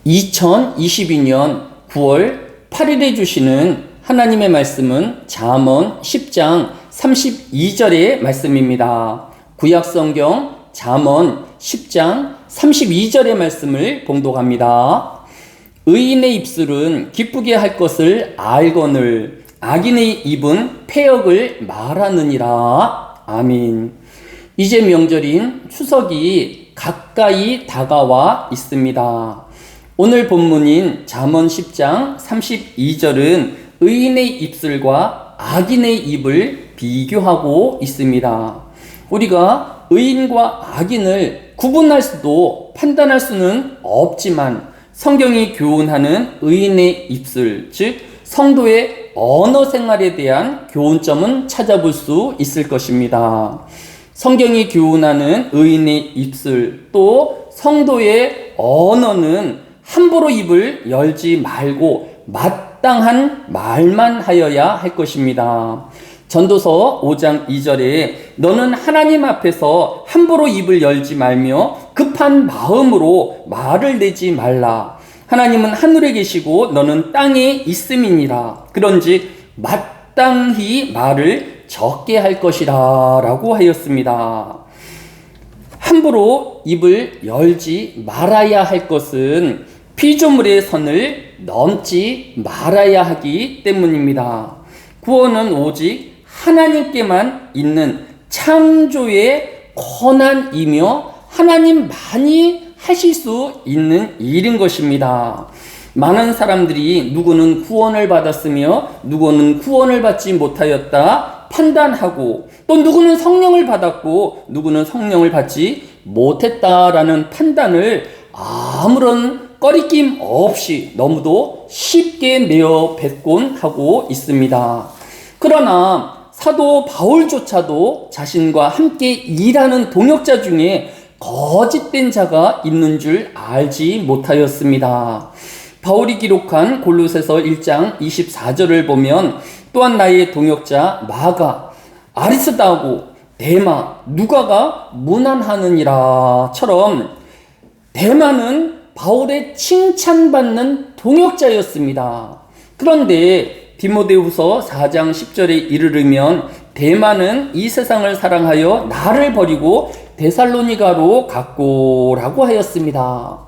2022년 9월 8일에 주시는 하나님의 말씀은 잠언 10장 32절의 말씀입니다. 구약성경 잠언 10장 32절의 말씀을 봉독합니다. 의인의 입술은 기쁘게 할 것을 알거늘 악인의 입은 패역을 말하느니라. 아멘. 이제 명절인 추석이 가까이 다가와 있습니다. 오늘 본문인 잠언 10장 32절은 의인의 입술과 악인의 입을 비교하고 있습니다. 우리가 의인과 악인을 구분할 수도 판단할 수는 없지만 성경이 교훈하는 의인의 입술, 즉 성도의 언어 생활에 대한 교훈점은 찾아볼 수 있을 것입니다. 성경이 교훈하는 의인의 입술, 또 성도의 언어는 함부로 입을 열지 말고 마땅한 말만 하여야 할 것입니다. 전도서 5장 2절에 너는 하나님 앞에서 함부로 입을 열지 말며 급한 마음으로 말을 내지 말라. 하나님은 하늘에 계시고 너는 땅에 있음이니라. 그런즉 마땅히 말을 적게 할 것이라 라고 하였습니다. 함부로 입을 열지 말아야 할 것은 피조물의 선을 넘지 말아야 하기 때문입니다. 구원은 오직 하나님께만 있는 창조의 권한이며 하나님만이 하실 수 있는 일인 것입니다. 많은 사람들이 누구는 구원을 받았으며 누구는 구원을 받지 못하였다 판단하고, 또 누구는 성령을 받았고 누구는 성령을 받지 못했다라는 판단을 아무런 꺼리낌 없이 너무도 쉽게 내어 뱉곤 하고 있습니다. 그러나 사도 바울조차도 자신과 함께 일하는 동역자 중에 거짓된 자가 있는 줄 알지 못하였습니다. 바울이 기록한 골로새서 1장 24절을 보면 또한 나의 동역자 마가, 아리스다고, 데마, 누가가 문안하느니라 처럼 데마는 바울의 칭찬받는 동역자였습니다. 그런데 디모데후서 4장 10절에 이르르면 데마는 이 세상을 사랑하여 나를 버리고 데살로니가로 갔고라고 하였습니다.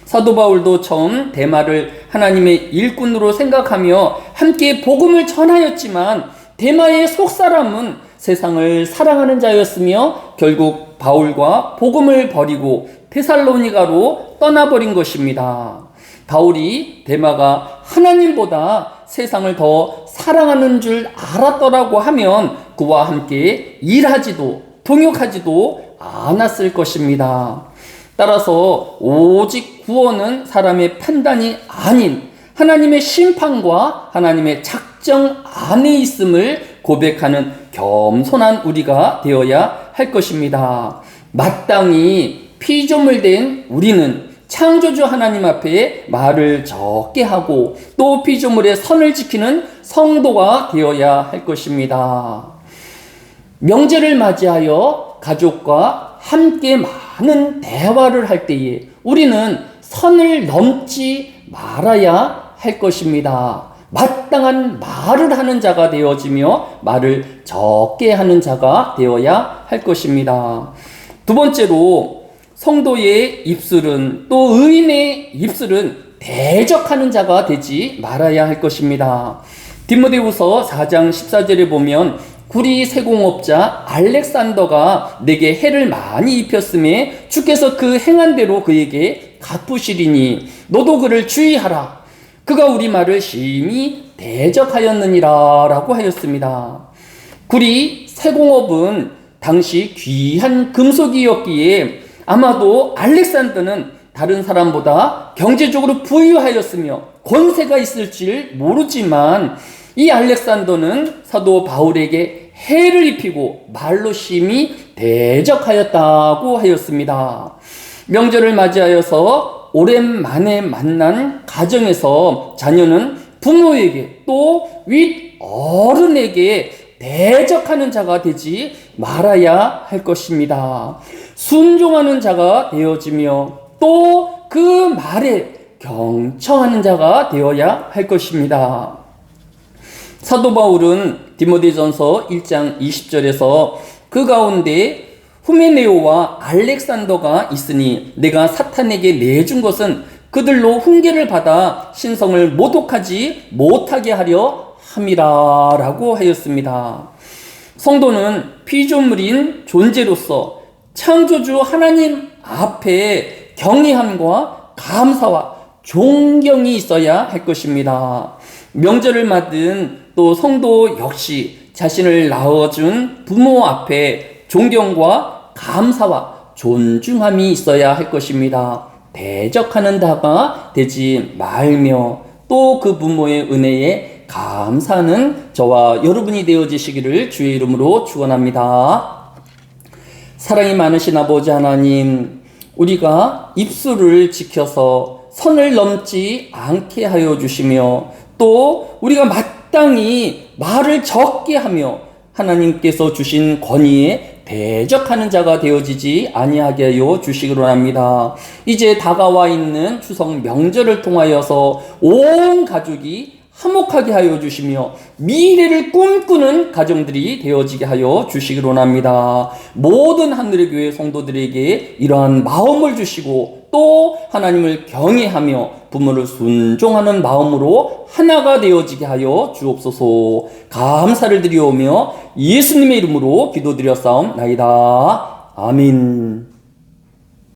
사도 바울도 처음 데마를 하나님의 일꾼으로 생각하며 함께 복음을 전하였지만 데마의 속사람은 세상을 사랑하는 자였으며 결국 바울과 복음을 버리고 데살로니가로 떠나버린 것입니다. 바울이 데마가 하나님보다 세상을 더 사랑하는 줄 알았더라고 하면 그와 함께 일하지도 동역하지도 않았을 것입니다. 따라서 오직 구원은 사람의 판단이 아닌 하나님의 심판과 하나님의 작정 안에 있음을 고백하는 겸손한 우리가 되어야 할 것입니다. 마땅히 피조물 된 우리는 창조주 하나님 앞에 말을 적게 하고 또 피조물의 선을 지키는 성도가 되어야 할 것입니다. 명절을 맞이하여 가족과 함께 많은 대화를 할 때에 우리는 선을 넘지 말아야 할 것입니다. 마땅한 말을 하는 자가 되어지며 말을 적게 하는 자가 되어야 할 것입니다. 두 번째로 성도의 입술은, 또 의인의 입술은 대적하는 자가 되지 말아야 할 것입니다. 디모데후서 4장 14절에 보면 구리 세공업자 알렉산더가 내게 해를 많이 입혔음에 주께서 그 행한 대로 그에게 갚으시리니 너도 그를 주의하라. 그가 우리 말을 심히 대적하였느니라 라고 하였습니다. 구리 세공업은 당시 귀한 금속이었기에 아마도 알렉산더는 다른 사람보다 경제적으로 부유하였으며 권세가 있을지 모르지만 이 알렉산더는 사도 바울에게 해를 입히고 말로 심히 대적하였다고 하였습니다. 명절을 맞이하여서 오랜만에 만난 가정에서 자녀는 부모에게 또 윗 어른에게 대적하는 자가 되지 말아야 할 것입니다. 순종하는 자가 되어지며 또 그 말에 경청하는 자가 되어야 할 것입니다. 사도 바울은 디모데전서 1장 20절에서 그 가운데 후메네오와 알렉산더가 있으니 내가 사탄에게 내준 것은 그들로 훈계를 받아 신성을 모독하지 못하게 하려 함이라 라고 하였습니다. 성도는 피조물인 존재로서 창조주 하나님 앞에 경외함과 감사와 존경이 있어야 할 것입니다. 명절을 맞은 또 성도 역시 자신을 낳아준 부모 앞에 존경과 감사와 존중함이 있어야 할 것입니다. 대적하는 자가 되지 말며 또 그 부모의 은혜에 감사하는 저와 여러분이 되어지시기를 주의 이름으로 축원합니다. 사랑이 많으신 아버지 하나님, 우리가 입술을 지켜서 선을 넘지 않게 하여 주시며 또 우리가 마땅히 말을 적게 하며 하나님께서 주신 권위에 대적하는 자가 되어지지 아니하게 하여 주시기로 합니다. 이제 다가와 있는 추석 명절을 통하여서 온 가족이 화목하게 하여 주시며 미래를 꿈꾸는 가정들이 되어지게 하여 주시기로 합니다. 모든 하늘의 교회 성도들에게 이러한 마음을 주시고 또 하나님을 경외하며 부모를 순종하는 마음으로 하나가 되어지게 하여 주옵소서. 감사를 드리오며 예수님의 이름으로 기도드렸사옵나이다. 아멘.